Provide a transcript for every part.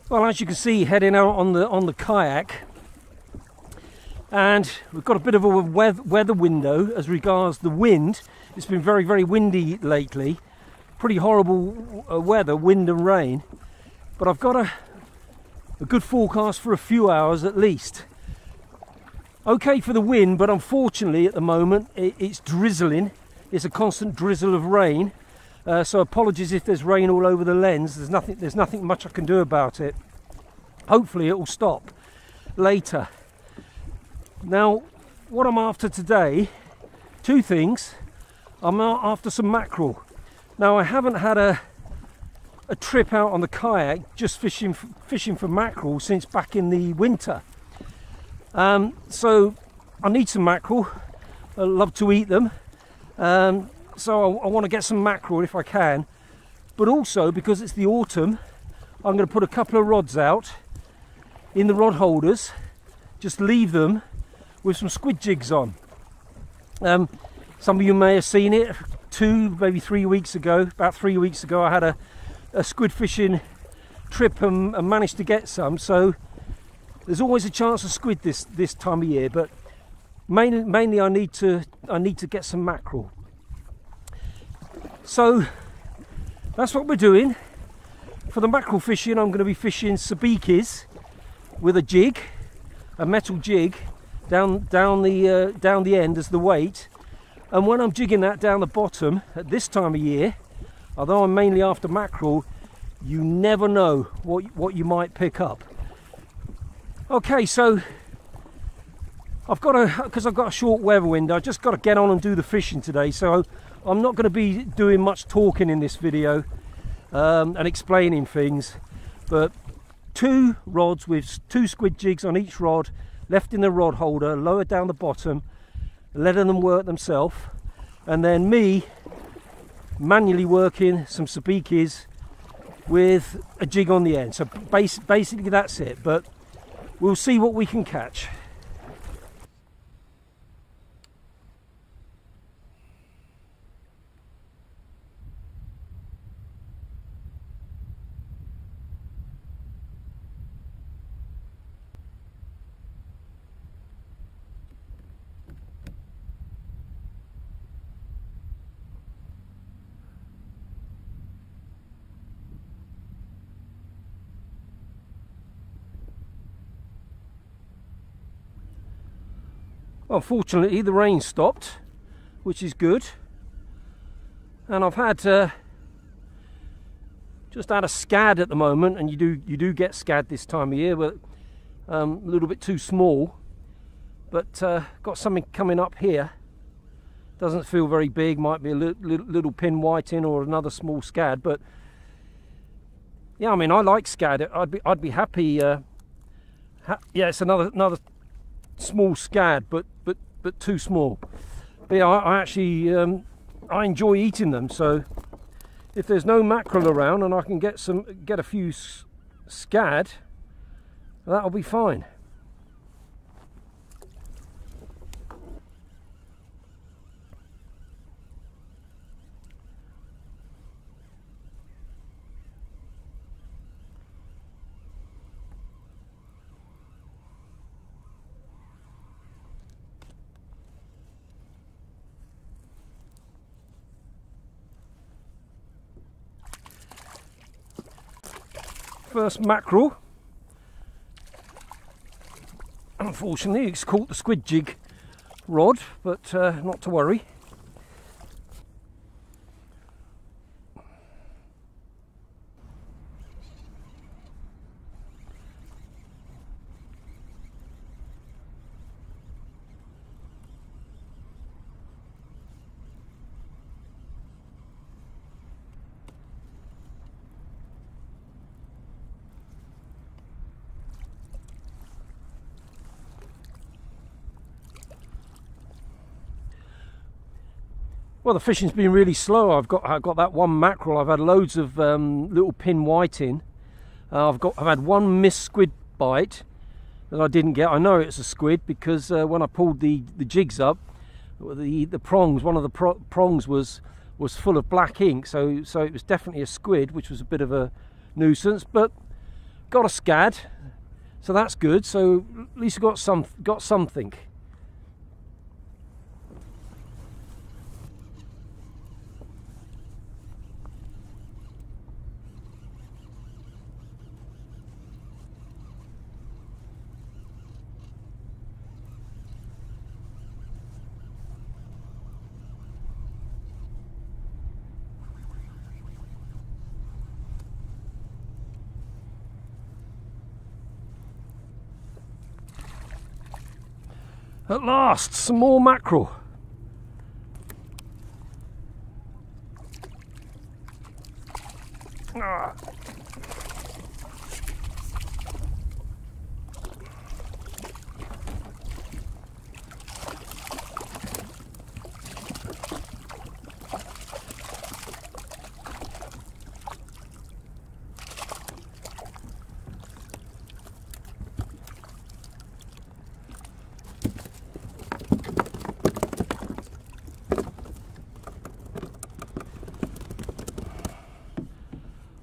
Well, as you can see, heading out on the kayak, and we've got a bit of a weather window as regards the wind. It's been very, very windy lately. Pretty horrible weather, wind and rain. But I've got a good forecast for a few hours at least. Okay for the wind, but unfortunately at the moment it's drizzling. It's a constant drizzle of rain. So apologies if there's rain all over the lens. There's nothing much I can do about it. Hopefully it will stop later. Now, what I'm after today, two things. I'm after some mackerel. Now, I haven't had a trip out on the kayak just fishing for mackerel since back in the winter. So I need some mackerel. I love to eat them. So I want to get some mackerel if I can, but also because it's the autumn, I'm going to put a couple of rods out in the rod holders, just leave them with some squid jigs on. Some of you may have seen it maybe 3 weeks ago. About 3 weeks ago I had a squid fishing trip and managed to get some, so there's always a chance of squid this time of year, but mainly I need to get some mackerel. So that's what we're doing. For the mackerel fishing, I'm going to be fishing Sabikis with a jig, a metal jig, down the end as the weight. And when I'm jigging that down the bottom at this time of year, although I'm mainly after mackerel, you never know what you might pick up. Okay, so because I've got a short weather window, I've just got to get on and do the fishing today. So I'm not going to be doing much talking in this video and explaining things, but 2 rods with 2 squid jigs on each rod, left in the rod holder, lowered down the bottom, letting them work themselves, and then me manually working some Sabikis with a jig on the end. So basically that's it, but we'll see what we can catch. Unfortunately, the rain stopped, which is good, and I've had just had a scad at the moment, and you do get scad this time of year, but a little bit too small. But got something coming up here. Doesn't feel very big. Might be a little pin whiting or another small scad, but yeah, I mean, I like scad. I'd be happy. Yeah, it's another small scad, but too small. But yeah, I actually I enjoy eating them. So if there's no mackerel around and I can get a few scad, that'll be fine. First mackerel. Unfortunately, it's caught the squid jig rod, but not to worry. Well, the fishing's been really slow. I've got that one mackerel. I've had loads of little pin whiting. I've had one missed squid bite that I didn't get. I know it's a squid because when I pulled the jigs up, the prongs, one of the prongs was full of black ink. So it was definitely a squid, which was a bit of a nuisance. But got a scad, so that's good. So at least got something. At last, some more mackerel. Ah.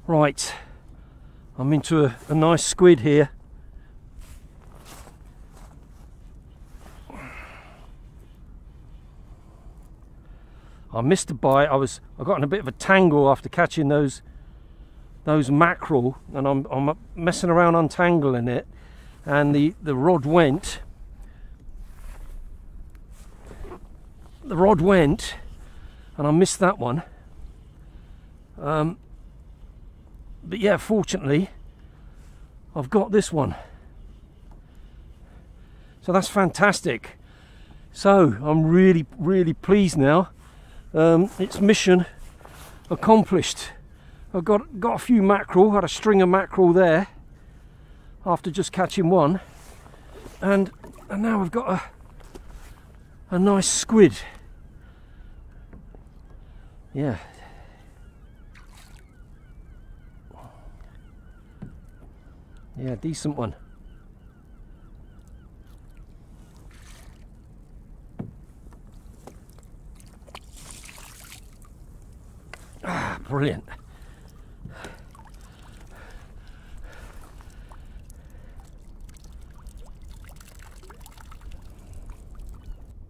Right, I'm into a nice squid here. I missed a bite. I got in a bit of a tangle after catching those mackerel, and I'm messing around untangling it, and the rod went. The rod went, and I missed that one. But yeah, fortunately, I've got this one. So that's fantastic. So I'm really, really pleased now. It's mission accomplished. I've got a few mackerel, had a string of mackerel there after just catching one. And now I've got a nice squid. Yeah. Yeah, decent one. Ah, brilliant.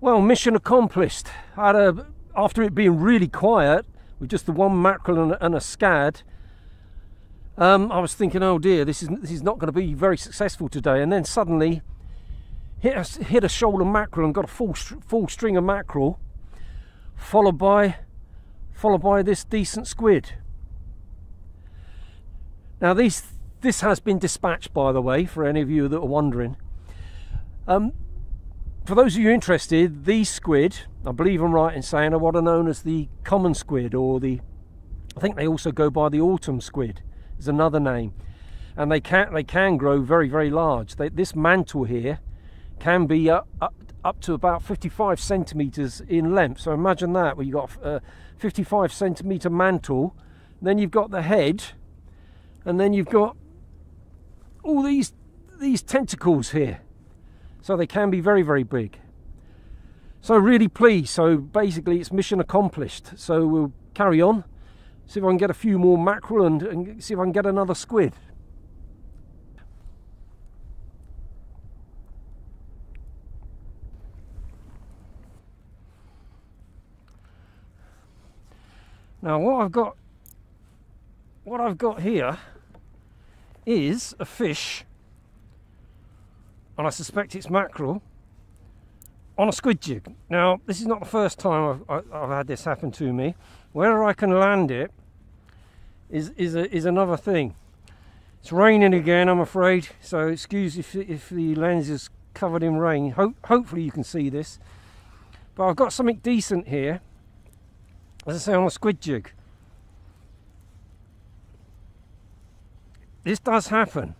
Well, mission accomplished. After it being really quiet with just the one mackerel and a scad, I was thinking, oh dear, this is not going to be very successful today. And then suddenly hit a shoal of mackerel and got a full string of mackerel, followed by this decent squid. Now this has been dispatched, by the way, for any of you that are wondering. For those of you interested, these squid, I believe I'm right in saying, are what are known as the common squid, or I think they also go by the autumn squid. Is another name, and they can grow very, very large. This mantle here can be up to about 55 centimeters in length. So imagine that, where you've got a 55 centimeter mantle, then you've got the head, and then you've got all these tentacles here. So they can be very, very big. So really pleased. So basically it's mission accomplished. So we'll carry on, see if I can get a few more mackerel and see if I can get another squid. Now what I've got here is a fish, and I suspect it's mackerel, on a squid jig. Now this is not the first time I've had this happen to me. Whether I can land it is another thing. It's raining again, I'm afraid, so excuse if the lens is covered in rain. Hopefully you can see this, but I've got something decent here, as I say, on a squid jig. This does happen.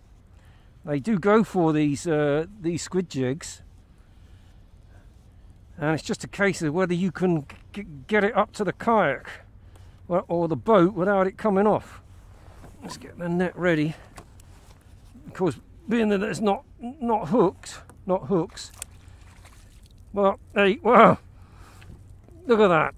They do go for these squid jigs, and it's just a case of whether you can get it up to the kayak or the boat without it coming off. Let's get the net ready. Of course, being that it's not hooks. Well, hey, wow! Look at that.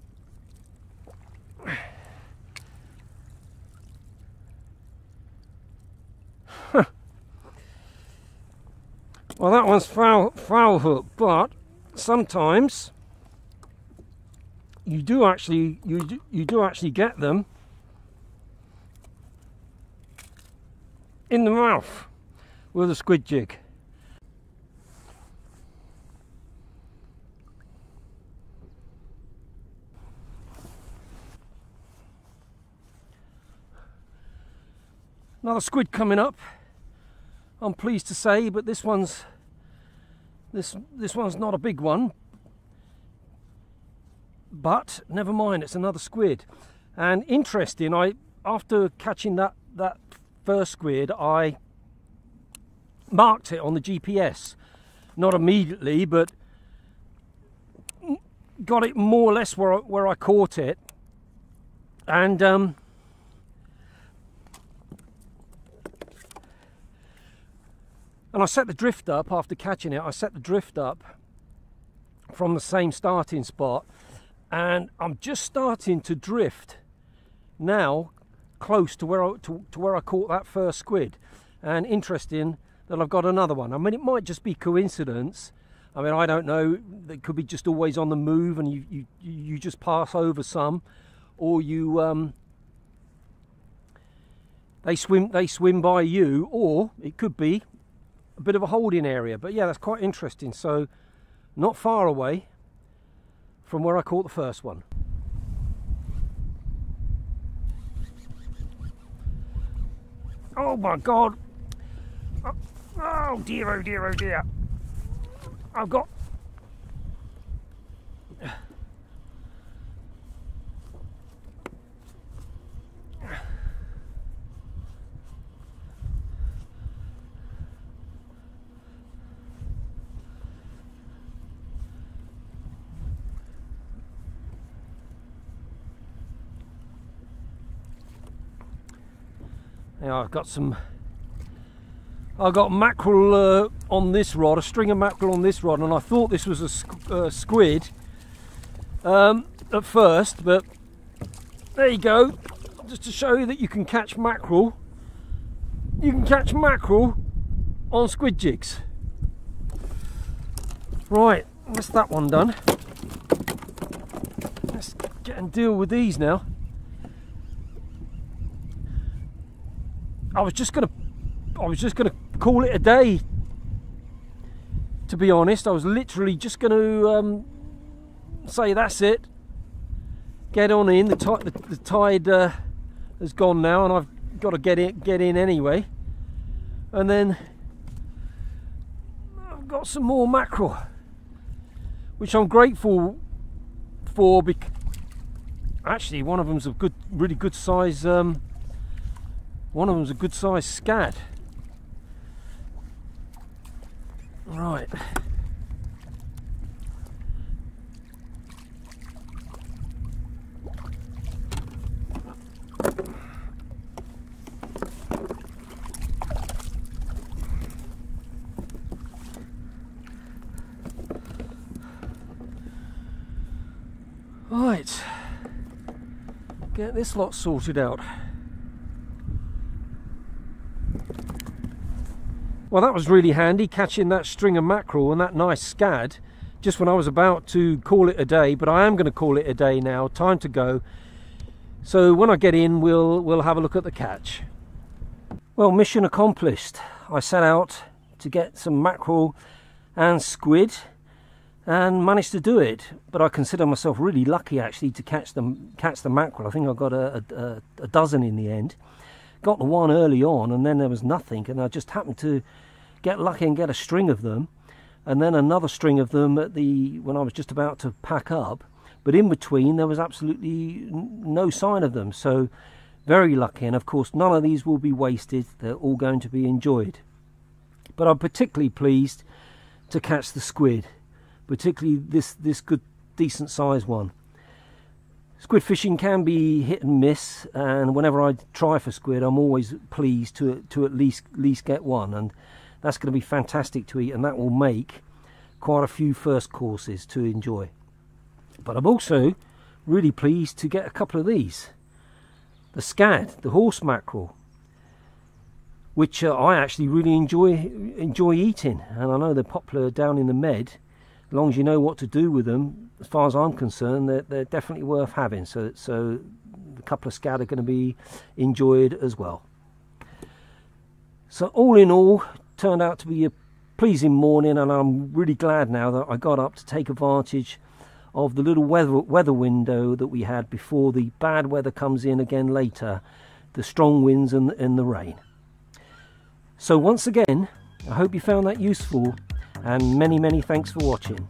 Well, that one's foul hook, but sometimes you do actually get them in the mouth with a squid jig. Another squid coming up, I'm pleased to say, but this one's not a big one. But never mind, it's another squid. And interesting, after catching that first squid, I marked it on the GPS. Not immediately, but got it more or less where I caught it. And I set the drift up after catching it. I set the drift up from the same starting spot, and I'm just starting to drift now close to where I caught that first squid. And interesting that I've got another one. I mean, it might just be coincidence. I mean, I don't know. It could be just always on the move, and you just pass over some, or they swim by you, or it could be a bit of a holding area. But yeah, that's quite interesting. So not far away from where I caught the first one. Oh my god, oh dear, oh dear, oh dear. I've got I've got mackerel on this rod, a string of mackerel on this rod, and I thought this was a squid at first, but there you go, just to show you that you can catch mackerel. You can catch mackerel on squid jigs. Right, that's that one done. Let's get and deal with these now. I was just gonna call it a day, to be honest. I was literally just gonna say that's it, get on in. The tide has gone now, and I've got to get in anyway. And then I've got some more mackerel, which I'm grateful for. Actually, one of them's a really good size. One of them's a good size scad. Right. Right. Get this lot sorted out. Well, that was really handy, catching that string of mackerel and that nice scad just when I was about to call it a day. But I am going to call it a day now. Time to go. So when I get in, we'll have a look at the catch. Well, mission accomplished. I set out to get some mackerel and squid and managed to do it. But I consider myself really lucky actually to catch the mackerel. I think I got a dozen in the end. Got the one early on, and then there was nothing, and I just happened to get lucky and get a string of them, and then another string of them when I was just about to pack up. But in between there was absolutely no sign of them, so very lucky. And of course none of these will be wasted, they're all going to be enjoyed. But I'm particularly pleased to catch the squid, particularly this good decent sized one. Squid fishing can be hit and miss, and whenever I try for squid, I'm always pleased to at least get one, and that's going to be fantastic to eat, and that will make quite a few first courses to enjoy. But I'm also really pleased to get a couple of these. The scad, the horse mackerel. which I actually really enjoy eating, and I know they're popular down in the Med. As long as you know what to do with them, as far as I'm concerned, they're definitely worth having. So a couple of scat are going to be enjoyed as well. So all in all, turned out to be a pleasing morning, and I'm really glad now that I got up to take advantage of the little weather window that we had before the bad weather comes in again later, the strong winds and the rain. So once again, I hope you found that useful, and many thanks for watching.